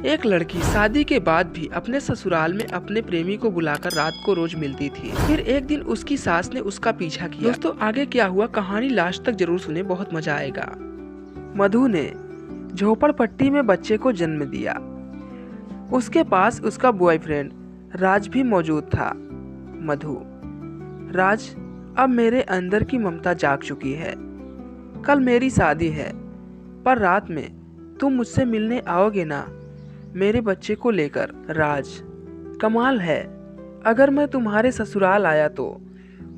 एक लड़की शादी के बाद भी अपने ससुराल में अपने प्रेमी को बुलाकर रात को रोज मिलती थी। फिर एक दिन उसकी सास ने उसका पीछा किया। दोस्तों आगे क्या हुआ कहानी लास्ट तक जरूर सुने, बहुत मजा आएगा। मधु ने झोपड़पट्टी में बच्चे को जन्म दिया। उसके पास उसका बॉयफ्रेंड राज भी मौजूद था। मधु, राज, अब मेरे अंदर की ममता जाग चुकी है। कल मेरी शादी है, पर रात में तुम मुझसे मिलने आओगे ना, मेरे बच्चे को लेकर। राज, कमाल है, अगर मैं तुम्हारे ससुराल आया तो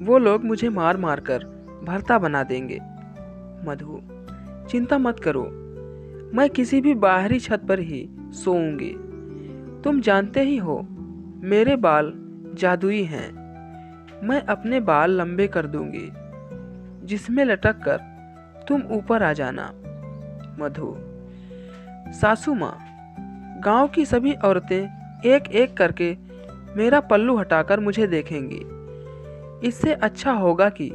वो लोग मुझे मार मार कर भर्ता बना देंगे। मधु, चिंता मत करो, मैं किसी भी बाहरी छत पर ही सोऊंगी। तुम जानते ही हो मेरे बाल जादुई हैं। मैं अपने बाल लंबे कर दूंगी, जिसमें लटक कर तुम ऊपर आ जाना। मधु, सासू माँ, गांव की सभी औरतें एक एक करके मेरा पल्लू हटाकर मुझे देखेंगी। इससे अच्छा होगा कि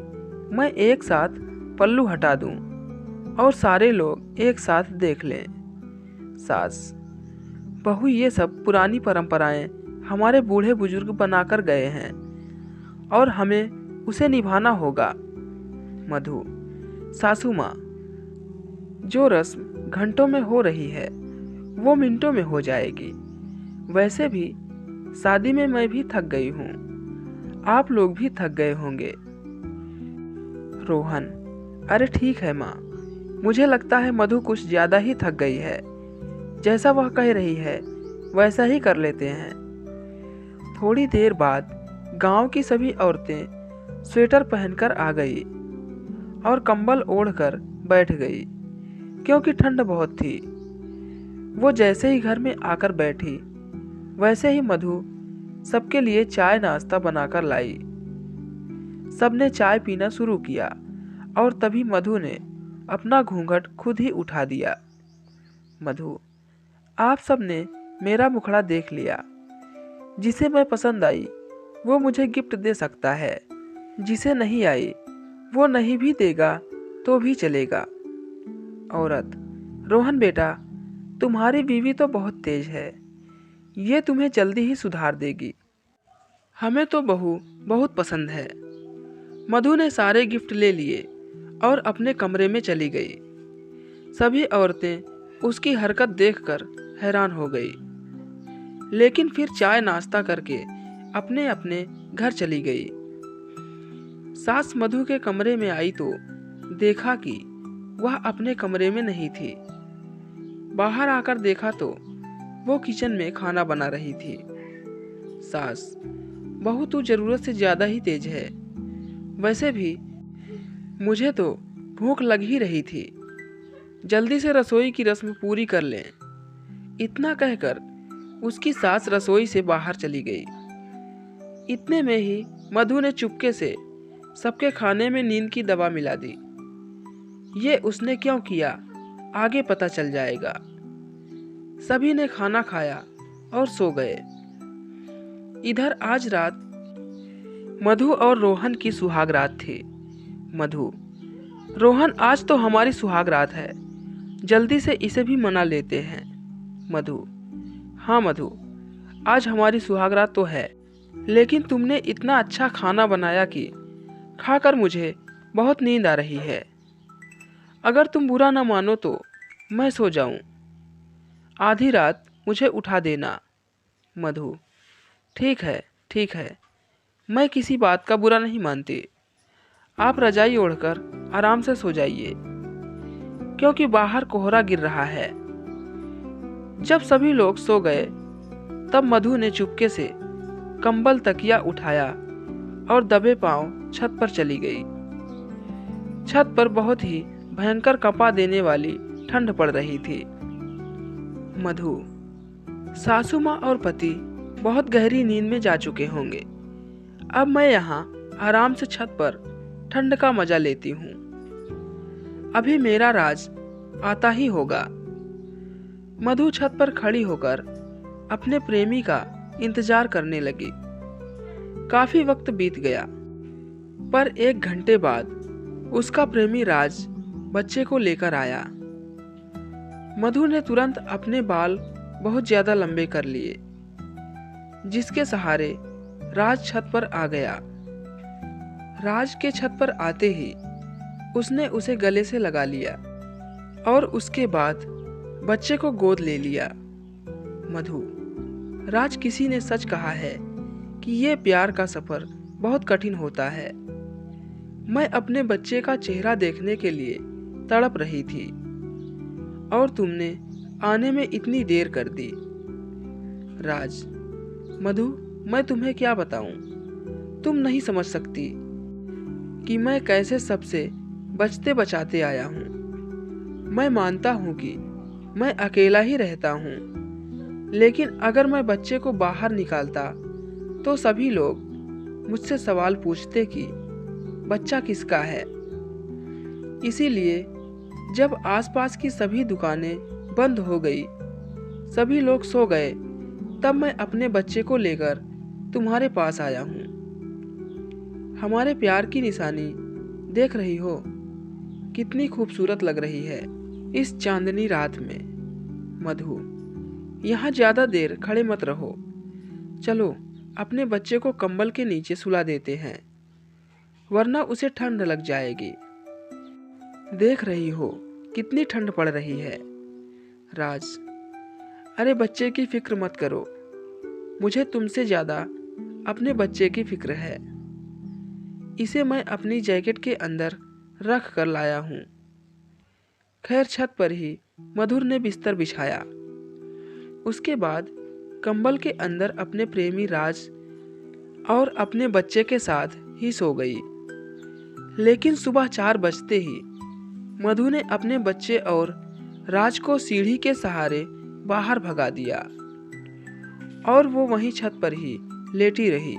मैं एक साथ पल्लू हटा दूं और सारे लोग एक साथ देख लें। सास, बहू, ये सब पुरानी परंपराएं हमारे बूढ़े बुजुर्ग बनाकर गए हैं और हमें उसे निभाना होगा। मधु, सासू माँ, जो रस्म घंटों में हो रही है वो मिनटों में हो जाएगी। वैसे भी शादी में मैं भी थक गई हूँ, आप लोग भी थक गए होंगे। रोहन, अरे ठीक है माँ, मुझे लगता है मधु कुछ ज्यादा ही थक गई है। जैसा वह कह रही है वैसा ही कर लेते हैं। थोड़ी देर बाद गांव की सभी औरतें स्वेटर पहनकर आ गई और कंबल ओढ़कर बैठ गई, क्योंकि ठंड बहुत थी। वो जैसे ही घर में आकर बैठी, वैसे ही मधु सबके लिए चाय नाश्ता बनाकर लाई। सबने चाय पीना शुरू किया और तभी मधु ने अपना घूंघट खुद ही उठा दिया। मधु, आप सबने मेरा मुखड़ा देख लिया। जिसे मैं पसंद आई वो मुझे गिफ्ट दे सकता है, जिसे नहीं आई वो नहीं भी देगा तो भी चलेगा। औरत, रोहन बेटा, तुम्हारी बीवी तो बहुत तेज है, ये तुम्हें जल्दी ही सुधार देगी। हमें तो बहू बहुत पसंद है। मधु ने सारे गिफ्ट ले लिए और अपने कमरे में चली गई। सभी औरतें उसकी हरकत देखकर हैरान हो गई, लेकिन फिर चाय नाश्ता करके अपने अपने घर चली गई। सास मधु के कमरे में आई तो देखा कि वह अपने कमरे में नहीं थी। बाहर आकर देखा तो वो किचन में खाना बना रही थी। सास, बहू तू जरूरत से ज्यादा ही तेज है। वैसे भी मुझे तो भूख लग ही रही थी, जल्दी से रसोई की रस्म पूरी कर लें। इतना कहकर उसकी सास रसोई से बाहर चली गई। इतने में ही मधु ने चुपके से सबके खाने में नींद की दवा मिला दी। ये उसने क्यों किया आगे पता चल जाएगा। सभी ने खाना खाया और सो गए। इधर आज रात मधु और रोहन की सुहाग रात थी। मधु, रोहन, आज तो हमारी सुहाग रात है, जल्दी से इसे भी मना लेते हैं। मधु, हाँ मधु, आज हमारी सुहाग रात तो है, लेकिन तुमने इतना अच्छा खाना बनाया कि खाकर मुझे बहुत नींद आ रही है। अगर तुम बुरा ना मानो तो मैं सो जाऊं। आधी रात मुझे उठा देना। मधु, ठीक है ठीक है, मैं किसी बात का बुरा नहीं मानती। आप रजाई ओढ़कर आराम से सो जाइए, क्योंकि बाहर कोहरा गिर रहा है। जब सभी लोग सो गए तब मधु ने चुपके से कंबल तकिया उठाया और दबे पांव छत पर चली गई। छत पर बहुत ही भयंकर कंपा देने वाली ठंड पड़ रही थी। मधु, सासू माँ और पति बहुत गहरी नींद में जा चुके होंगे। अब मैं यहाँ आराम से छत पर ठंड का मजा लेती हूँ। अभी मेरा राज आता ही होगा। मधु छत पर खड़ी होकर अपने प्रेमी का इंतजार करने लगी। काफी वक्त बीत गया, पर 1 घंटे बाद उसका प्रेमी राज बच्चे को लेकर आया। मधु ने तुरंत अपने बाल बहुत ज़्यादा लंबे कर लिए, जिसके सहारे राज छत पर आ गया। राज के छत पर आते ही उसने उसे गले से लगा लिया और उसके बाद बच्चे को गोद ले लिया। मधु, राज, किसी ने सच कहा है कि ये प्यार का सफ़र बहुत कठिन होता है। मैं अपने बच्चे का चेहरा देखने के लिए तड़प रही थी और तुमने आने में इतनी देर कर दी। राज, मधु, मैं तुम्हें क्या बताऊं? तुम नहीं समझ सकती कि मैं कैसे सबसे बचते बचाते आया हूं। मैं मानता हूं कि मैं अकेला ही रहता हूं, लेकिन अगर मैं बच्चे को बाहर निकालता तो सभी लोग मुझसे सवाल पूछते कि बच्चा किसका है। इसीलिए जब आसपास की सभी दुकानें बंद हो गई, सभी लोग सो गए, तब मैं अपने बच्चे को लेकर तुम्हारे पास आया हूँ। हमारे प्यार की निशानी देख रही हो, कितनी खूबसूरत लग रही है इस चांदनी रात में। मधु, यहाँ ज़्यादा देर खड़े मत रहो, चलो अपने बच्चे को कंबल के नीचे सुला देते हैं, वरना उसे ठंड लग जाएगी। देख रही हो कितनी ठंड पड़ रही है। राज, अरे बच्चे की फिक्र मत करो, मुझे तुमसे ज़्यादा अपने बच्चे की फिक्र है। इसे मैं अपनी जैकेट के अंदर रख कर लाया हूँ। खैर, छत पर ही मधुर ने बिस्तर बिछाया। उसके बाद कंबल के अंदर अपने प्रेमी राज और अपने बच्चे के साथ ही सो गई। लेकिन सुबह 4 बजते ही मधु ने अपने बच्चे और राज को सीढ़ी के सहारे बाहर भगा दिया और वो वहीं छत पर ही लेटी रही।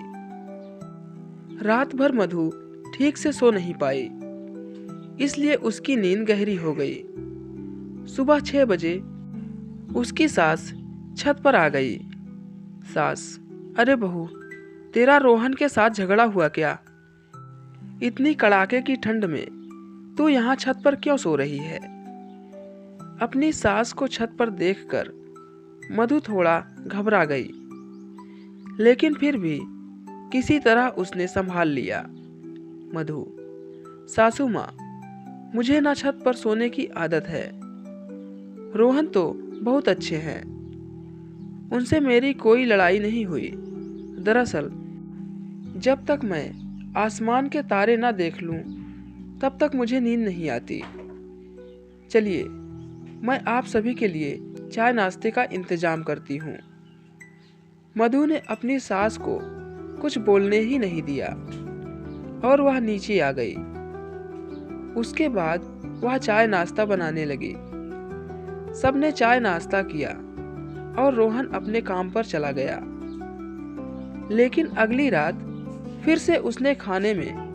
रात भर मधु ठीक से सो नहीं पाई, इसलिए उसकी नींद गहरी हो गई। सुबह 6 बजे उसकी सास छत पर आ गई। सास, अरे बहू, तेरा रोहन के साथ झगड़ा हुआ क्या? इतनी कड़ाके की ठंड में तू यहाँ छत पर क्यों सो रही है? अपनी सास को छत पर देखकर मधु थोड़ा घबरा गई, लेकिन फिर भी किसी तरह उसने संभाल लिया। मधु, सासू माँ, मुझे ना छत पर सोने की आदत है। रोहन तो बहुत अच्छे हैं, उनसे मेरी कोई लड़ाई नहीं हुई। दरअसल जब तक मैं आसमान के तारे ना देख लूं, तब तक मुझे नींद नहीं आती। चलिए, मैं आप सभी के लिए चाय नाश्ते का इंतजाम करती हूँ। मधु ने अपनी सास को कुछ बोलने ही नहीं दिया और वह नीचे आ गई। उसके बाद वह चाय नाश्ता बनाने लगी। सबने चाय नाश्ता किया और रोहन अपने काम पर चला गया। लेकिन अगली रात फिर से उसने खाने में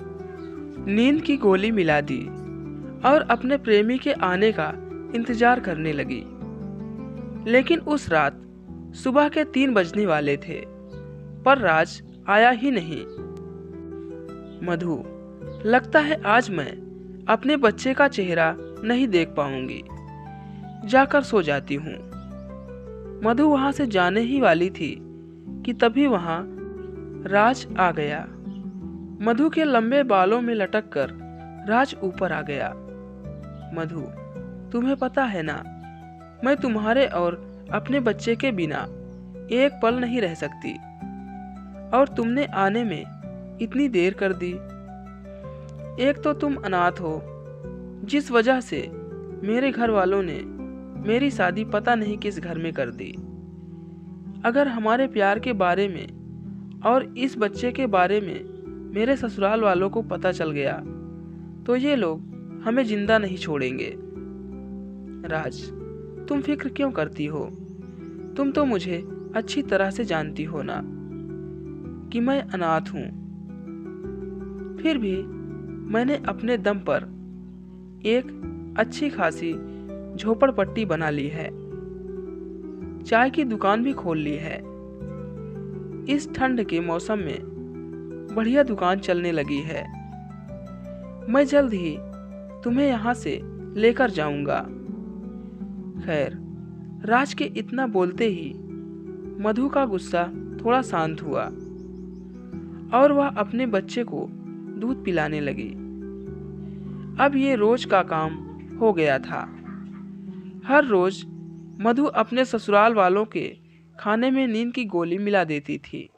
नींद की गोली मिला दी और अपने प्रेमी के आने का इंतजार करने लगी। लेकिन उस रात सुबह के 3 बजने वाले थे, पर राज आया ही नहीं। मधु, लगता है आज मैं अपने बच्चे का चेहरा नहीं देख पाऊंगी, जाकर सो जाती हूँ। मधु वहां से जाने ही वाली थी कि तभी वहां राज आ गया। मधु के लंबे बालों में लटक कर राज ऊपर आ गया। मधु, तुम्हें पता है ना, मैं तुम्हारे और अपने बच्चे के बिना एक पल नहीं रह सकती, और तुमने आने में इतनी देर कर दी। एक तो तुम अनाथ हो, जिस वजह से मेरे घर वालों ने मेरी शादी पता नहीं किस घर में कर दी। अगर हमारे प्यार के बारे में और इस बच्चे के बारे में मेरे ससुराल वालों को पता चल गया तो ये लोग हमें जिंदा नहीं छोड़ेंगे। राज, तुम फिक्र क्यों करती हो? तुम तो मुझे अच्छी तरह से जानती हो ना कि मैं अनाथ हूँ। फिर भी मैंने अपने दम पर एक अच्छी खासी झोपड़पट्टी बना ली है, चाय की दुकान भी खोल ली है। इस ठंड के मौसम में बढ़िया दुकान चलने लगी है। मैं जल्द ही तुम्हें यहाँ से लेकर जाऊंगा। खैर, राज के इतना बोलते ही मधु का गुस्सा थोड़ा शांत हुआ और वह अपने बच्चे को दूध पिलाने लगी। अब ये रोज का काम हो गया था। हर रोज मधु अपने ससुराल वालों के खाने में नींद की गोली मिला देती थी,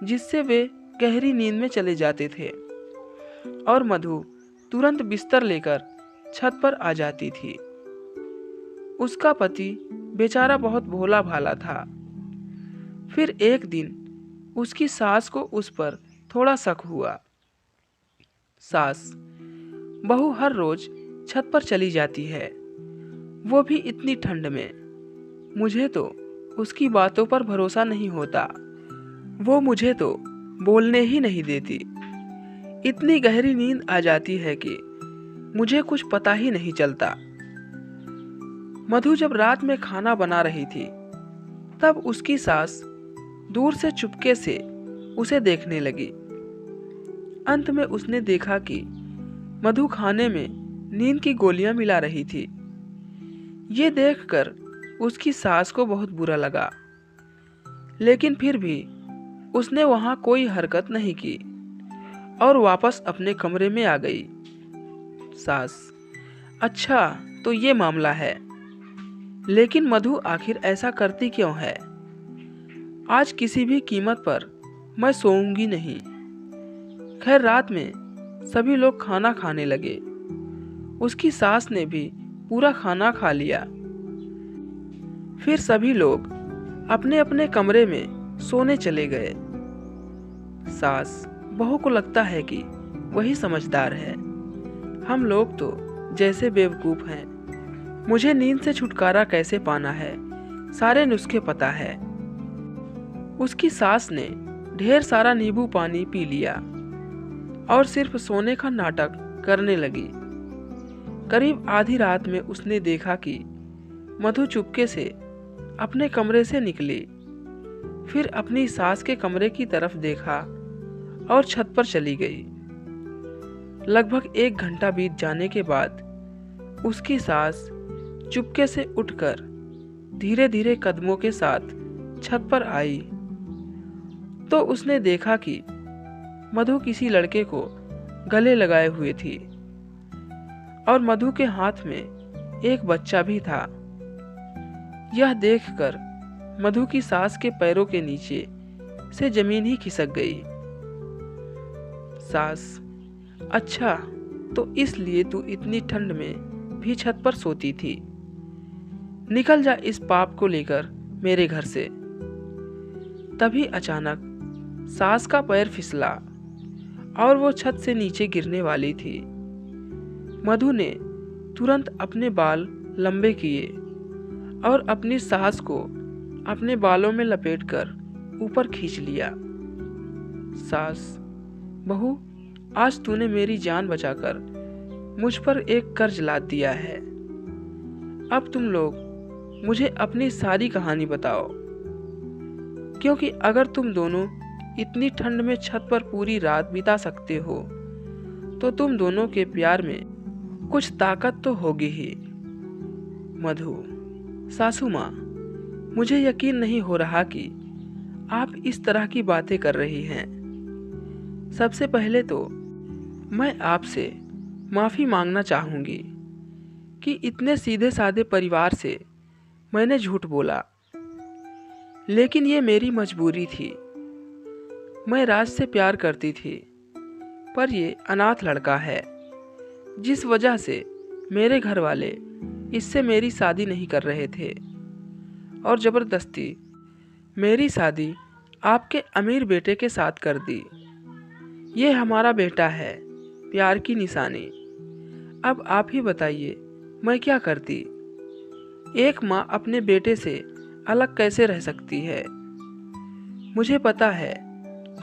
जिससे वे गहरी नींद में चले जाते थे और मधु तुरंत बिस्तर लेकर छत पर आ जाती थी। उसका पति बेचारा बहुत भोला भाला था। फिर एक दिन उसकी सास को उस पर थोड़ा शक हुआ। सास, बहू हर रोज छत पर चली जाती है, वो भी इतनी ठंड में। मुझे तो उसकी बातों पर भरोसा नहीं होता। वो मुझे तो बोलने ही नहीं देती। इतनी गहरी नींद आ जाती है कि मुझे कुछ पता ही नहीं चलता। मधु जब रात में खाना बना रही थी, तब उसकी सास दूर से चुपके से उसे देखने लगी। अंत में उसने देखा कि मधु खाने में नींद की गोलियां मिला रही थी। ये देखकर उसकी सास को बहुत बुरा लगा, लेकिन फिर भी उसने वहां कोई हरकत नहीं की और वापस अपने कमरे में आ गई। सास, अच्छा तो ये मामला है, लेकिन मधु आखिर ऐसा करती क्यों है? आज किसी भी कीमत पर मैं सोऊंगी नहीं। खैर, रात में सभी लोग खाना खाने लगे। उसकी सास ने भी पूरा खाना खा लिया। फिर सभी लोग अपने अपने कमरे में सोने चले गए। सास बहू को लगता है कि वही समझदार है, हम लोग तो जैसे बेवकूफ हैं। मुझे नींद से छुटकारा कैसे पाना है, सारे नुस्खे पता है। उसकी सास ने ढेर सारा नींबू पानी पी लिया और सिर्फ सोने का नाटक करने लगी। करीब आधी रात में उसने देखा कि मधु चुपके से अपने कमरे से निकली। फिर अपनी सास के कमरे की तरफ देखा और छत पर चली गई। लगभग 1 घंटा बीत जाने के बाद उसकी सास चुपके से उठकर धीरे धीरे कदमों के साथ छत पर आई तो उसने देखा कि मधु किसी लड़के को गले लगाए हुए थी और मधु के हाथ में एक बच्चा भी था। यह देखकर मधु की सास के पैरों के नीचे से जमीन ही खिसक गई। सास, अच्छा तो इसलिए तू इतनी ठंड में भी छत पर सोती थी। निकल जा इस पाप को लेकर मेरे घर से। तभी अचानक सास का पैर फिसला और वो छत से नीचे गिरने वाली थी। मधु ने तुरंत अपने बाल लंबे किए और अपनी सास को अपने बालों में लपेटकर ऊपर खींच लिया। सास, बहू, आज तूने मेरी जान बचाकर मुझ पर एक कर्ज लाद दिया है। अब तुम लोग मुझे अपनी सारी कहानी बताओ, क्योंकि अगर तुम दोनों इतनी ठंड में छत पर पूरी रात बिता सकते हो तो तुम दोनों के प्यार में कुछ ताकत तो होगी ही। मधु, सासू माँ, मुझे यकीन नहीं हो रहा कि आप इस तरह की बातें कर रही हैं। सबसे पहले तो मैं आपसे माफ़ी मांगना चाहूँगी कि इतने सीधे साधे परिवार से मैंने झूठ बोला, लेकिन ये मेरी मजबूरी थी। मैं राज से प्यार करती थी, पर ये अनाथ लड़का है, जिस वजह से मेरे घर वाले इससे मेरी शादी नहीं कर रहे थे और ज़बरदस्ती मेरी शादी आपके अमीर बेटे के साथ कर दी। ये हमारा बेटा है, प्यार की निशानी। अब आप ही बताइए मैं क्या करती? एक माँ अपने बेटे से अलग कैसे रह सकती है? मुझे पता है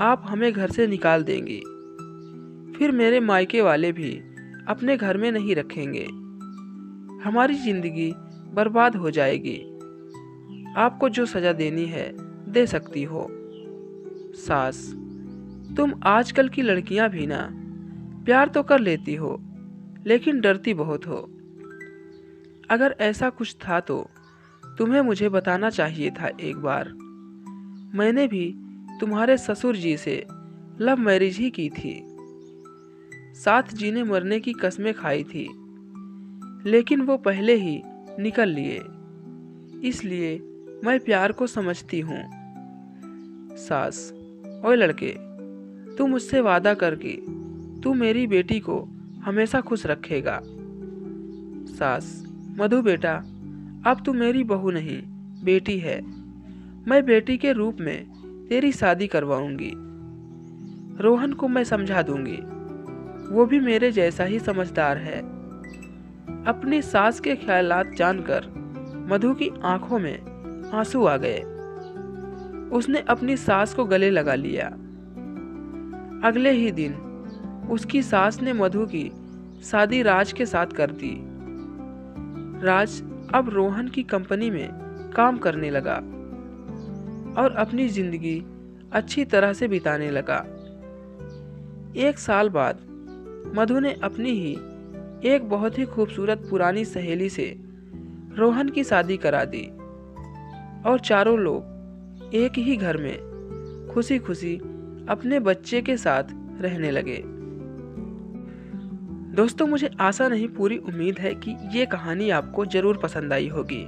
आप हमें घर से निकाल देंगी, फिर मेरे मायके वाले भी अपने घर में नहीं रखेंगे। हमारी जिंदगी बर्बाद हो जाएगी। आपको जो सजा देनी है दे सकती हो। सास, तुम आजकल की लड़कियां भी ना प्यार तो कर लेती हो, लेकिन डरती बहुत हो। अगर ऐसा कुछ था तो तुम्हें मुझे बताना चाहिए था एक बार। मैंने भी तुम्हारे ससुर जी से लव मैरिज ही की थी, साथ जीने मरने की कस्में खाई थी, लेकिन वो पहले ही निकल लिए। इसलिए मैं प्यार को समझती हूँ। सास: ओए लड़के, तू मुझसे वादा कर कि तू मेरी बेटी को हमेशा खुश रखेगा। सास: मधु बेटा, अब तू मेरी बहू नहीं, बेटी है। मैं बेटी के रूप में तेरी शादी करवाऊंगी। रोहन को मैं समझा दूंगी, वो भी मेरे जैसा ही समझदार है। अपनी सास के ख्यालात जानकर मधु की आंखों में आंसू आ गए। उसने अपनी सास को गले लगा लिया। अगले ही दिन उसकी सास ने मधु की शादी राज के साथ कर दी। राज अब रोहन की कंपनी में काम करने लगा और अपनी जिंदगी अच्छी तरह से बिताने लगा। 1 साल बाद मधु ने अपनी ही एक बहुत ही खूबसूरत पुरानी सहेली से रोहन की शादी करा दी और चारों लोग एक ही घर में खुशी खुशी अपने बच्चे के साथ रहने लगे। दोस्तों, मुझे आशा नहीं पूरी उम्मीद है कि ये कहानी आपको ज़रूर पसंद आई होगी।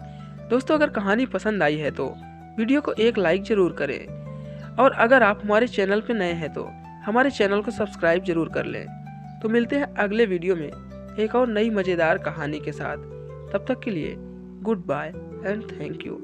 दोस्तों, अगर कहानी पसंद आई है तो वीडियो को एक लाइक ज़रूर करें और अगर आप हमारे चैनल पर नए हैं तो हमारे चैनल को सब्सक्राइब जरूर कर लें। तो मिलते हैं अगले वीडियो में एक और नई मज़ेदार कहानी के साथ। तब तक के लिए goodbye and thank you.